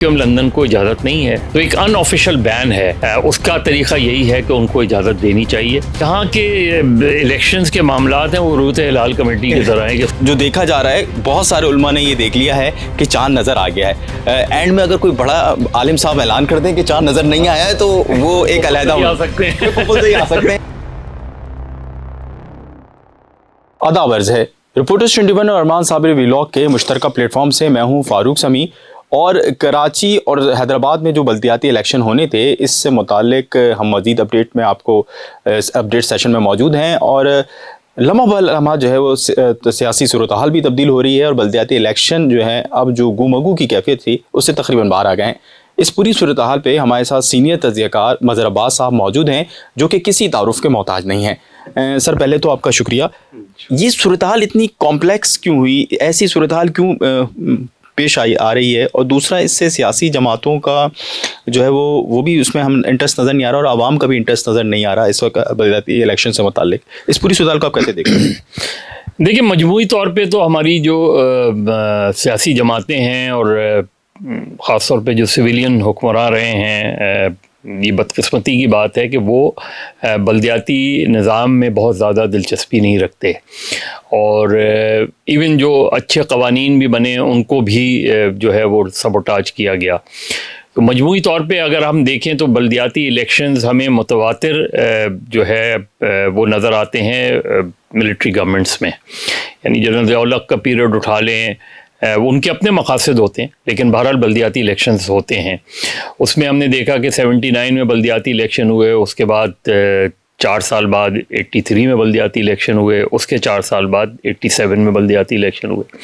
London کو اجازت نہیں ہے تو ایک ان آفیشیل بین ہے، اس کا طریقہ یہی ہے کہ ان کو اجازت دینی چاہیے۔ یہاں کے الیکشنز کے معاملات ہیں وہ روت ہلال کمیٹی کی طرح ہیں۔ جو دیکھا جا رہا ہے، بہت سارے علماء نے یہ دیکھ لیا ہے کہ چاند نظر آ گیا ہے، اینڈ میں اگر کوئی بڑا عالم صاحب اعلان کر دیں کہ چاند نظر نہیں آیا ہے تو وہ ایک علیحدہ آ سکتے ہیں۔ آداب عرض ہے، رپورٹرز 21 اور ارمان صابری ویلاگ کے مشترکہ پلیٹ فارم سے میں ہوں فاروق سمیع، اور کراچی اور حیدرآباد میں جو بلدیاتی الیکشن ہونے تھے اس سے متعلق ہم مزید اپڈیٹ میں آپ کو اپڈیٹ سیشن میں موجود ہیں، اور لمحہ بہ لمحہ جو ہے وہ سیاسی صورتحال بھی تبدیل ہو رہی ہے، اور بلدیاتی الیکشن جو ہے اب جو گو مگو کی کیفیت تھی اس سے تقریباً باہر آ گئے ہیں۔ اس پوری صورتحال پہ ہمارے ساتھ سینئر تجزیہ کار مظہر عباس صاحب موجود ہیں جو کہ کسی تعارف کے محتاج نہیں ہیں۔ سر پہلے تو آپ کا شکریہ۔ یہ صورتحال اتنی کمپلیکس کیوں ہوئی، ایسی صورتحال کیوں پیش آ رہی ہے، اور دوسرا اس سے سیاسی جماعتوں کا جو ہے وہ بھی اس میں ہم انٹرسٹ نظر نہیں آ رہا، اور عوام کا بھی انٹرسٹ نظر نہیں آ رہا اس وقت بلدیاتی الیکشن سے متعلق، اس پوری صورتحال کو آپ کیسے دیکھ رہے ہیں؟ دیکھیں، مجموعی طور پہ تو ہماری جو سیاسی جماعتیں ہیں اور خاص طور پہ جو سویلین حکمراں رہے ہیں، یہ بدقسمتی کی بات ہے کہ وہ بلدیاتی نظام میں بہت زیادہ دلچسپی نہیں رکھتے، اور ایون جو اچھے قوانین بھی بنے ان کو بھی جو ہے وہ سبوٹاج کیا گیا۔ تو مجموعی طور پہ اگر ہم دیکھیں تو بلدیاتی الیکشنز ہمیں متواتر جو ہے وہ نظر آتے ہیں ملٹری گورنمنٹس میں، یعنی جنرل ضیاء الحق کا پیریڈ اٹھا لیں، ان کے اپنے مقاصد ہوتے ہیں لیکن بہرحال بلدیاتی الیکشنز ہوتے ہیں۔ اس میں ہم نے دیکھا کہ 79 میں بلدیاتی الیکشن ہوئے، اس کے بعد 4 سال بعد 83 میں بلدیاتی الیکشن ہوئے، اس کے 4 سال بعد 87 میں بلدیاتی الیکشن ہوئے۔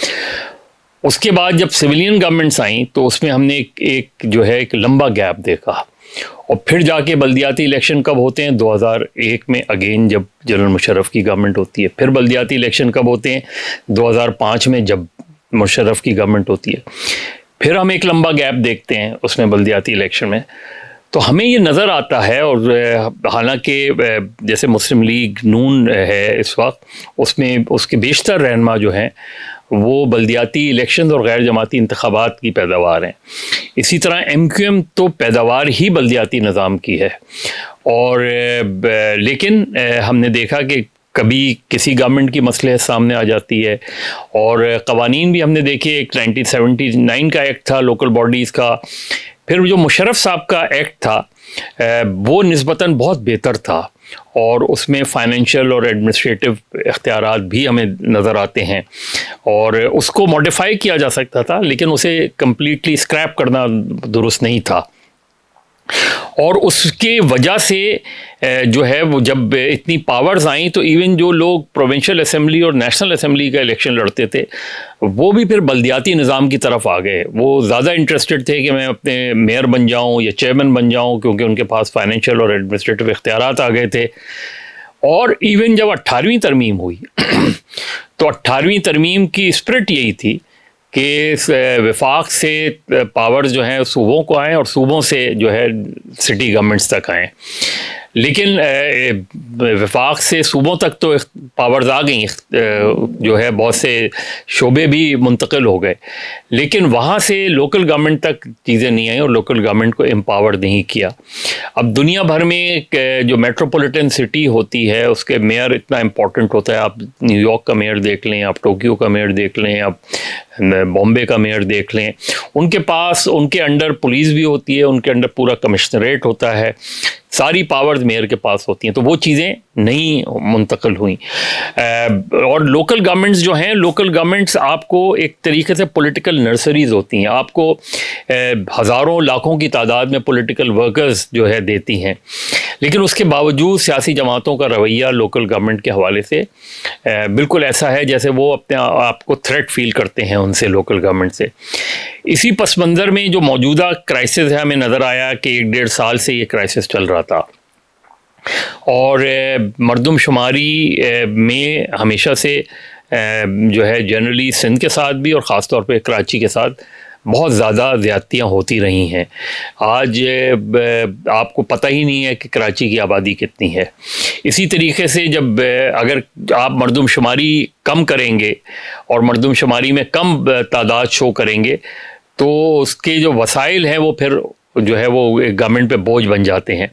اس کے بعد جب سویلین گورنمنٹس آئیں تو اس میں ہم نے ایک جو ہے ایک لمبا گیپ دیکھا، اور پھر جا کے بلدیاتی الیکشن کب ہوتے ہیں؟ 2001 میں اگین جب جنرل مشرف کی گورنمنٹ ہوتی ہے۔ پھر بلدیاتی الیکشن کب ہوتے ہیں؟ 2005 میں جب مشرف کی گورنمنٹ ہوتی ہے۔ پھر ہم ایک لمبا گیپ دیکھتے ہیں اس میں بلدیاتی الیکشن میں، تو ہمیں یہ نظر آتا ہے، اور حالانکہ جیسے مسلم لیگ نون ہے اس وقت، اس میں اس کے بیشتر رہنما جو ہیں وہ بلدیاتی الیکشن اور غیر جماعتی انتخابات کی پیداوار ہیں۔ اسی طرح MQM تو پیداوار ہی بلدیاتی نظام کی ہے، اور لیکن ہم نے دیکھا کہ کبھی کسی گورنمنٹ کی مصلحت سامنے آ جاتی ہے، اور قوانین بھی ہم نے دیکھے، ایک 1979 کا ایکٹ تھا لوکل باڈیز کا، پھر جو مشرف صاحب کا ایکٹ تھا وہ نسبتاً بہت بہتر تھا، اور اس میں فائنینشیل اور ایڈمنسٹریٹو اختیارات بھی ہمیں نظر آتے ہیں، اور اس کو موڈیفائی کیا جا سکتا تھا لیکن اسے کمپلیٹلی اسکریپ کرنا درست نہیں تھا۔ اور اس کی وجہ سے جو ہے وہ جب اتنی پاورز آئیں تو ایون جو لوگ پروونشل اسمبلی اور نیشنل اسمبلی کا الیکشن لڑتے تھے وہ بھی پھر بلدیاتی نظام کی طرف آ گئے۔ وہ زیادہ انٹرسٹڈ تھے کہ میں اپنے میئر بن جاؤں یا چیئرمین بن جاؤں، کیونکہ ان کے پاس فائنینشیل اور ایڈمنسٹریٹو اختیارات آ گئے تھے۔ اور ایون جب 18ویں ترمیم ہوئی تو 18ویں ترمیم کی اسپرٹ یہی تھی کہ وفاق سے پاورز جو ہیں صوبوں کو آئیں اور صوبوں سے جو ہے سٹی گورنمنٹس تک آئیں، لیکن وفاق سے صوبوں تک تو پاورز آ گئیں، جو ہے بہت سے شعبے بھی منتقل ہو گئے، لیکن وہاں سے لوکل گورنمنٹ تک چیزیں نہیں آئیں اور لوکل گورنمنٹ کو امپاور نہیں کیا۔ اب دنیا بھر میں جو میٹروپولیٹن سٹی ہوتی ہے اس کے میئر اتنا امپورٹنٹ ہوتا ہے، آپ نیو یارک کا میئر دیکھ لیں، آپ ٹوکیو کا میئر دیکھ لیں، آپ بامبے کا میئر دیکھ لیں، ان کے پاس ان کے انڈر پولیس بھی ہوتی ہے، ان کے انڈر پورا کمشنریٹ ہوتا ہے، ساری پاورز میئر کے پاس ہوتی ہیں، تو وہ چیزیں نہیں منتقل ہوئیں۔ اور لوکل گورنمنٹس جو ہیں، لوکل گورنمنٹس آپ کو ایک طریقے سے پولیٹیکل نرسریز ہوتی ہیں، آپ کو ہزاروں لاکھوں کی تعداد میں پولیٹیکل ورکرز جو ہے دیتی ہیں، لیکن اس کے باوجود سیاسی جماعتوں کا رویہ لوکل گورنمنٹ کے حوالے سے بالکل ایسا ہے جیسے وہ اپنے آپ کو تھریٹ فیل کرتے ہیں ان سے، لوکل گورنمنٹ سے۔ اسی پس منظر میں جو موجودہ کرائسس ہے، ہمیں نظر آیا کہ 1.5 سال سے یہ کرائسس چل رہا تھا، اور مردم شماری میں ہمیشہ سے جو ہے جنرلی سندھ کے ساتھ بھی اور خاص طور پہ کراچی کے ساتھ بہت زیادہ زیادتیاں ہوتی رہی ہیں۔ آج آپ کو پتہ ہی نہیں ہے کہ کراچی کی آبادی کتنی ہے۔ اسی طریقے سے جب اگر آپ مردم شماری کم کریں گے اور مردم شماری میں کم تعداد شو کریں گے تو اس کے جو وسائل ہیں وہ پھر جو ہے وہ گورنمنٹ پہ بوجھ بن جاتے ہیں.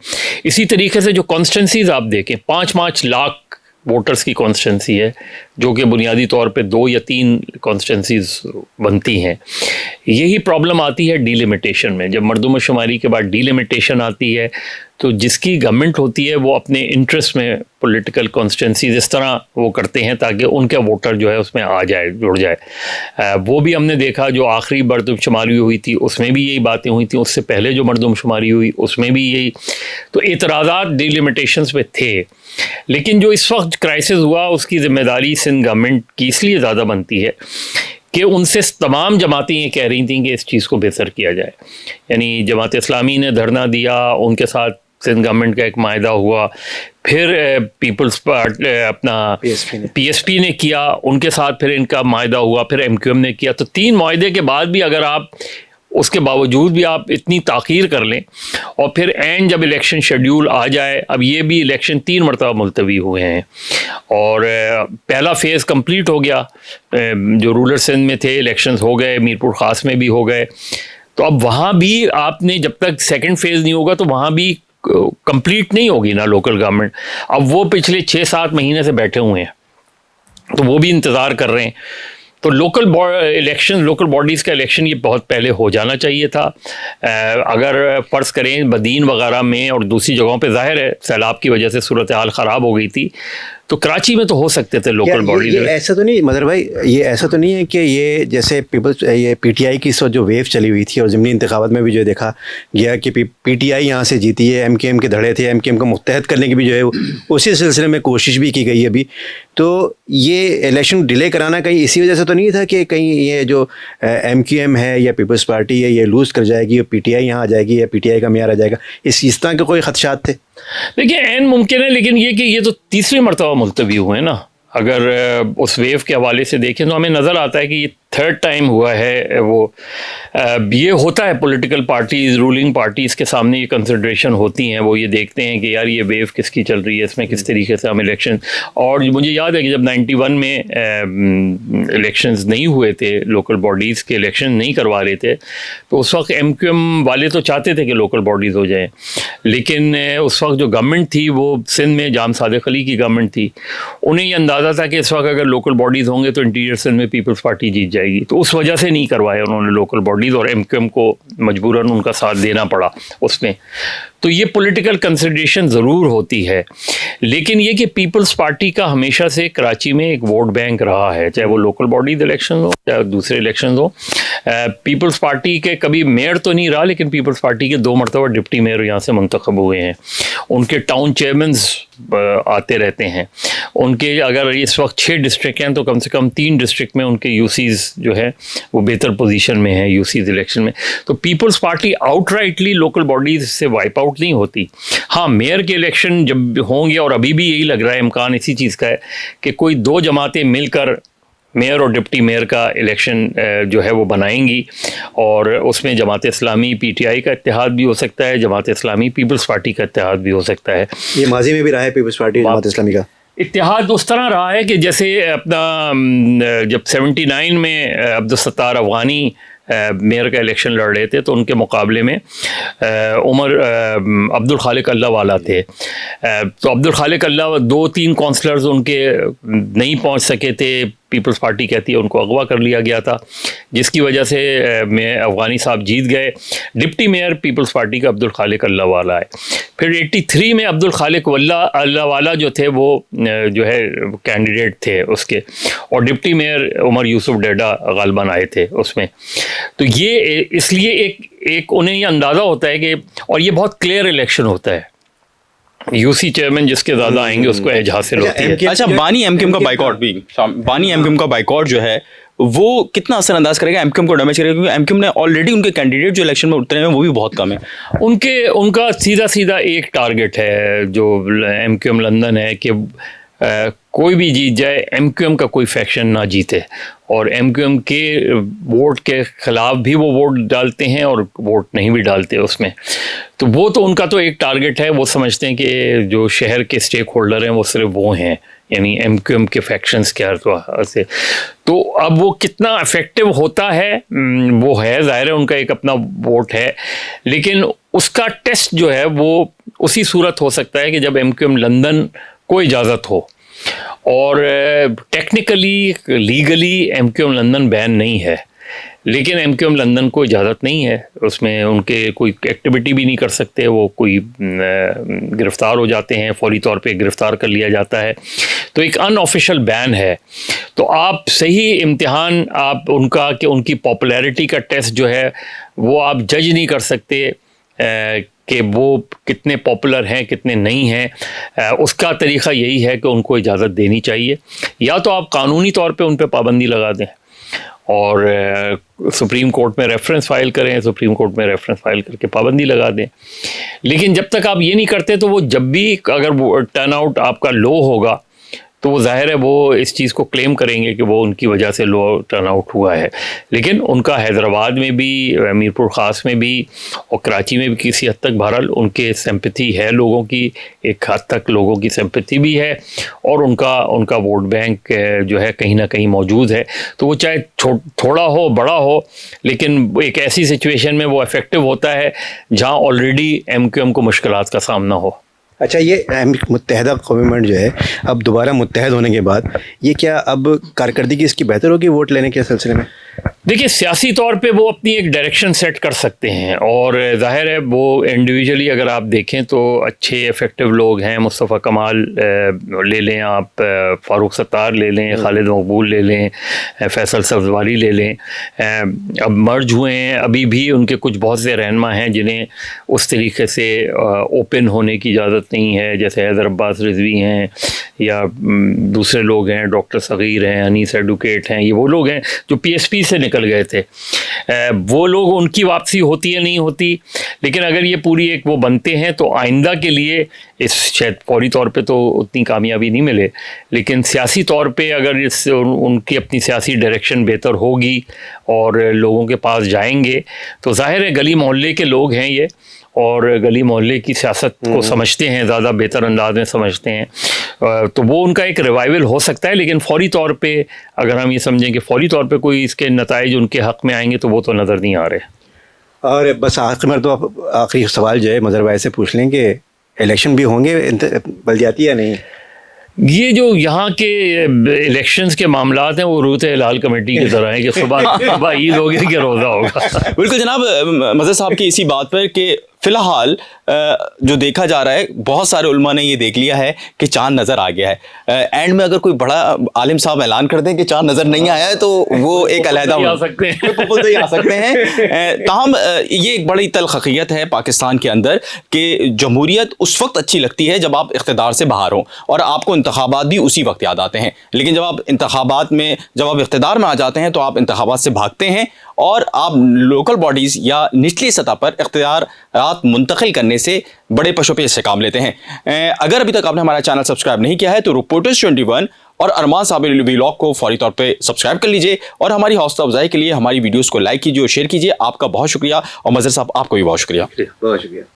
اسی طریقے سے جو کانسٹیٹنسیز آپ دیکھیں 5 لاکھ ووٹرز کی کانسٹیٹنسی ہے جو کہ بنیادی طور پہ 2 یا 3 کانسٹیٹنسیز بنتی ہیں. یہی پرابلم آتی ہے ڈی لیمیٹیشن میں. جب مردم شماری کے بعد ڈی لیمیٹیشن آتی ہے تو جس کی گورنمنٹ ہوتی ہے وہ اپنے انٹرسٹ میں پولیٹیکل کانسٹیٹنسیز اس طرح وہ کرتے ہیں تاکہ ان کا ووٹر جو ہے اس میں آ جائے, جڑ جائے. وہ بھی ہم نے دیکھا جو آخری مردم شماری ہوئی تھی اس میں بھی یہی باتیں ہوئی تھیں, اس سے پہلے جو مردم شماری ہوئی اس میں بھی یہی. تو اعتراضات ڈی لیمیٹیشنز پہ تھے, لیکن جو اس وقت کرائسس ہوا اس کی ذمہ داری سندھ گورنمنٹ کی اس لیے زیادہ بنتی ہے کہ ان سے تمام جماعتیں یہ کہہ رہی تھیں کہ اس چیز کو بہتر کیا جائے. یعنی جماعت اسلامی نے دھرنا دیا, ان کے ساتھ سندھ گورنمنٹ کا ایک معاہدہ ہوا, پھر پیپلز پارٹی اپنا پی ایس پی نے کیا, ان کے ساتھ پھر ان کا معاہدہ ہوا, پھر ایم کیو ایم نے کیا. تو 3 معاہدے کے بعد بھی اگر آپ اس کے باوجود بھی آپ اتنی تاخیر کر لیں اور پھر اینڈ جب الیکشن شیڈیول آ جائے, اب یہ بھی الیکشن 3 مرتبہ ملتوی ہوئے ہیں اور پہلا فیز کمپلیٹ ہو گیا, جو رولر سندھ میں تھے الیکشنز ہو گئے, میرپور خاص میں بھی ہو گئے. تو اب وہاں بھی آپ نے جب تک سیکنڈ فیز نہیں ہوگا تو وہاں بھی کمپلیٹ نہیں ہوگی نا لوکل گورنمنٹ. اب وہ پچھلے 6-7 مہینے سے بیٹھے ہوئے ہیں تو وہ بھی انتظار کر رہے ہیں. تو لوکل باڈیز کا الیکشن یہ بہت پہلے ہو جانا چاہیے تھا. اگر فرض کریں بدین وغیرہ میں اور دوسری جگہوں پہ ظاہر ہے سیلاب کی وجہ سے صورتحال خراب ہو گئی تھی, تو کراچی میں تو ہو سکتے تھے لوکل باڈیز. ایسا تو نہیں مظہر بھائی, یہ ایسا تو نہیں ہے کہ یہ جیسے یہ پی ٹی آئی کی اس وقت جو ویو چلی ہوئی تھی اور ضمنی انتخابات میں بھی جو دیکھا گیا کہ پی ٹی آئی یہاں سے جیتی ہے, ایم کیو ایم کے دھڑے تھے, ایم کیو ایم کو متحد کرنے کی بھی جو ہے اسی سلسلے میں کوشش بھی کی گئی ہے ابھی. تو یہ الیکشن ڈیلے کرانا کہیں اسی وجہ سے تو نہیں تھا کہ کہیں یہ جو ایم کیو ایم ہے یا پیپلز پارٹی ہے یہ لوز کر جائے گی, پی ٹی آئی یہاں آ جائے گی یا پی ٹی آئی کا معیار آ جائے گا, اس طرح کے کوئی خدشات تھے؟ دیکھیے عین ممکن ہے, لیکن یہ کہ یہ تو 3ری مرتبہ ملتوی ہوئے نا. اگر اس ویو کے حوالے سے دیکھیں تو ہمیں نظر آتا ہے کہ یہ 3rd ٹائم ہوا ہے. وہ یہ ہوتا ہے پولیٹیکل پارٹیز, رولنگ پارٹیز کے سامنے یہ کنسیڈریشن ہوتی ہیں. وہ یہ دیکھتے ہیں کہ یار یہ ویو کس کی چل رہی ہے, اس میں کس طریقے سے ہم الیکشن. اور مجھے یاد ہے کہ جب 91 میں الیکشنز نہیں ہوئے تھے, لوکل باڈیز کے الیکشن نہیں کروا رہے تھے, تو اس وقت ایم کیو ایم والے تو چاہتے تھے کہ لوکل باڈیز ہو جائیں, لیکن اس وقت جو گورنمنٹ تھی وہ سندھ میں جام صادق علی کی گورنمنٹ تھی. انہیں یہ اندازہ تھا کہ اس وقت اگر لوکل باڈیز ہوں گے تو انٹیریئر سندھ میں پیپلز پارٹی جیت جائے گی, تو اس وجہ سے نہیں کروائے انہوں نے لوکل باڈیز, اور ایم کیو ایم کو مجبوراً ان کا ساتھ دینا پڑا اس میں. تو یہ پولیٹیکل کنسیڈریشن ضرور ہوتی ہے, لیکن یہ کہ پیپلز پارٹی کا ہمیشہ سے کراچی میں ایک ووٹ بینک رہا ہے, چاہے وہ لوکل باڈیز الیکشن ہو چاہے دوسرے الیکشنز ہوں. پیپلز پارٹی کے کبھی میئر تو نہیں رہا, لیکن پیپلز پارٹی کے 2 مرتبہ ڈپٹی میئر یہاں سے منتخب ہوئے ہیں. ان کے ٹاؤن چیئرمینز آتے رہتے ہیں. ان کے اگر اس وقت 6 ڈسٹرکٹ ہیں تو کم سے کم 3 ڈسٹرکٹ میں ان کے یو سیز جو ہے وہ بہتر پوزیشن میں ہیں یو سیز الیکشن میں. تو Peoples Party out rightly local bodies سے وائپ آؤٹ نہیں ہوتی. ہاں میئر کے الیکشن جب ہوں گے, اور ابھی بھی یہی لگ رہا ہے امکان اسی چیز کا ہے کہ کوئی 2 جماعتیں مل کر میئر اور ڈپٹی میئر کا الیکشن جو ہے وہ بنائیں گی, اور اس میں Jamaat Islami P T I کا اتحاد بھی ہو سکتا ہے, جماعت اسلامی پیپلز پارٹی کا اتحاد بھی ہو سکتا ہے. یہ ماضی میں بھی رہا ہے پیپلز پارٹی جماعت اسلامی کا اتحاد اس طرح رہا ہے کہ جیسے اپنا جب 79 میں عبدالستار افغانی میئر کا الیکشن لڑ رہے تھے تو ان کے مقابلے میں عمر عبدالخالق اللہ والا تھے. تو عبدالخالق اللہ 2-3 کونسلرز ان کے نہیں پہنچ سکے تھے, پیپلز پارٹی کہتی ہے ان کو اغوا کر لیا گیا تھا, جس کی وجہ سے میں افغانی صاحب جیت گئے. ڈپٹی میئر پیپلز پارٹی کا عبدالخالق اللہ والا ہے. پھر 83 میں عبدالخالق اللہ والا جو تھے وہ جو ہے کینڈیڈیٹ تھے اس کے, اور ڈپٹی میئر عمر یوسف ڈیڈا غالباً آئے تھے اس میں. تو یہ اس لیے ایک انہیں یہ اندازہ ہوتا ہے کہ, اور یہ بہت کلیئر الیکشن ہوتا ہے, یو سی چیئرمین جس کے زیادہ آئیں گے اس کو ایج حاصل ہوتی ہے. اچھا بانی ایم کیو ایم کا بائیکاٹ بھی, بانی ایم کیو ایم کا بائیکاٹ جو ہے وہ کتنا اثر انداز کرے گا, ایم کیو ایم کو ڈیمیج کرے گا, کیونکہ ایم کیو ایم نے آلریڈی ان کے کینڈیڈیٹ جو الیکشن میں اترے ہیں وہ بھی بہت کم ہے. ان کا سیدھا ایک ٹارگٹ ہے جو ایم کیو ایم لندن ہے کہ کوئی بھی جیت جائے, ایم کیو ایم کا کوئی فیکشن نہ جیتے, اور ایم کیو ایم کے ووٹ کے خلاف بھی وہ ووٹ ڈالتے ہیں اور ووٹ نہیں بھی ڈالتے اس میں. تو ان کا تو ایک ٹارگٹ ہے, وہ سمجھتے ہیں کہ جو شہر کے اسٹیک ہولڈر ہیں وہ صرف وہ ہیں یعنی MQM کے فیکشنز کے اعتبار سے. تو اب وہ کتنا افیکٹو ہوتا ہے وہ ہے ظاہر ہے ان کا ایک اپنا ووٹ ہے, لیکن اس کا ٹیسٹ جو ہے وہ اسی صورت ہو سکتا ہے کہ جب MQM لندن کو اجازت ہو, اور ٹیکنیکلی لیگلی MQM لندن بین نہیں ہے, لیکن MQM لندن کو اجازت نہیں ہے, اس میں ان کے کوئی ایکٹیویٹی بھی نہیں کر سکتے, وہ کوئی گرفتار ہو جاتے ہیں, فوری طور پہ گرفتار کر لیا جاتا ہے, تو ایک ان آفیشیل بین ہے. تو آپ صحیح امتحان آپ ان کا کہ ان کی پاپولیرٹی کا ٹیسٹ جو ہے وہ آپ جج نہیں کر سکتے کہ وہ کتنے پاپولر ہیں کتنے نہیں ہیں. اس کا طریقہ یہی ہے کہ ان کو اجازت دینی چاہیے, یا تو آپ قانونی طور پہ ان پہ پابندی لگا دیں اور سپریم کورٹ میں ریفرنس فائل کریں, سپریم کورٹ میں ریفرنس فائل کر کے پابندی لگا دیں. لیکن جب تک آپ یہ نہیں کرتے تو وہ جب بھی اگر وہ ٹرن آؤٹ آپ کا لو ہوگا تو وہ ظاہر ہے وہ اس چیز کو کلیم کریں گے کہ وہ ان کی وجہ سے لو ٹرن آؤٹ ہوا ہے. لیکن ان کا حیدرآباد میں بھی, میرپور خاص میں بھی اور کراچی میں بھی کسی حد تک بہرحال ان کے سمپتھی ہے, لوگوں کی ایک حد تک لوگوں کی سمپتھی بھی ہے, اور ان کا ووٹ بینک جو ہے کہیں نہ کہیں موجود ہے. تو وہ چاہے تھوڑا ہو بڑا ہو, لیکن ایک ایسی سچویشن میں وہ افیکٹو ہوتا ہے جہاں آلریڈی MQM کو مشکلات کا سامنا ہو. اچھا, یہ متحدہ قومی منٹ جو ہے اب دوبارہ متحد ہونے کے بعد یہ کیا اب کارکردگی اس کی بہتر ہوگی ووٹ لینے کے سلسلے میں؟ دیکھیے سیاسی طور پہ وہ اپنی ایک ڈائریکشن سیٹ کر سکتے ہیں, اور ظاہر ہے وہ انڈیویجولی اگر آپ دیکھیں تو اچھے افیکٹو لوگ ہیں. مصطفیٰ کمال لے لیں آپ, فاروق ستار لے لیں, خالد مقبول لے لیں, فیصل سبزواری لے لیں. اب مرج ہوئے ہیں, ابھی بھی ان کے کچھ بہت سے رہنما ہیں جنہیں اس طریقے سے اوپن ہونے کی اجازت نہیں ہے, جیسے حیدر عباس رضوی ہیں یا دوسرے لوگ ہیں, ڈاکٹر صغیر ہیں, انیس ایڈوکیٹ ہیں. یہ وہ لوگ ہیں جو PSP سے نکل گئے تھے. وہ لوگ ان کی واپسی ہوتی ہے نہیں ہوتی, لیکن اگر یہ پوری ایک وہ بنتے ہیں تو آئندہ کے لیے اس شاید فوری طور پہ تو اتنی کامیابی نہیں ملے, لیکن سیاسی طور پہ اگر ان کی اپنی سیاسی ڈائریکشن بہتر ہوگی اور لوگوں کے پاس جائیں گے تو ظاہر ہے گلی محلے کے لوگ ہیں یہ, اور گلی محلے کی سیاست کو سمجھتے ہیں, زیادہ بہتر انداز میں سمجھتے ہیں, تو وہ ان کا ایک ریوائول ہو سکتا ہے. لیکن فوری طور پہ اگر ہم یہ سمجھیں کہ فوری طور پہ کوئی اس کے نتائج ان کے حق میں آئیں گے تو وہ تو نظر نہیں آ رہے. اور بس آخر میں تو آخری سوال جو ہے مظہر بھائی سے پوچھ لیں کہ الیکشن بھی ہوں گے بلدیاتی یا نہیں؟ یہ جو یہاں کے الیکشنز کے معاملات ہیں وہ روت ہلال کمیٹی کی طرح ہیں کہ صبح عید ہوگی کہ روزہ ہوگا. بالکل جناب, مظہر صاحب کی اسی بات پر کہ فی الحال جو دیکھا جا رہا ہے, بہت سارے علماء نے یہ دیکھ لیا ہے کہ چاند نظر آ گیا ہے. اینڈ میں اگر کوئی بڑا عالم صاحب اعلان کر دیں کہ چاند نظر نہیں آیا ہے تو وہ ایک علیحدہ آ سکتے ہیں. تاہم یہ ایک بڑی تلخ حقیقت ہے پاکستان کے اندر کہ جمہوریت اس وقت اچھی لگتی ہے جب آپ اقتدار سے باہر ہوں, اور آپ کو انتخابات بھی اسی وقت یاد آتے ہیں. لیکن جب آپ اقتدار میں آ جاتے ہیں تو آپ انتخابات سے بھاگتے ہیں, اور آپ لوکل باڈیز یا نچلی سطح پر اختیارات منتقل کرنے سے بڑے پشو پیش سے کام لیتے ہیں. اگر ابھی تک آپ نے ہمارا چینل سبسکرائب نہیں کیا ہے تو رپورٹرز 21 اور ارمان صابر ولاگ کو فوری طور پہ سبسکرائب کر لیجئے, اور ہماری حوصلہ افزائی کے لیے ہماری ویڈیوز کو لائک کیجیے اور شیئر کیجیے. آپ کا بہت شکریہ, اور مظہر صاحب آپ کو بھی بہت شکریہ. بہت شکریہ.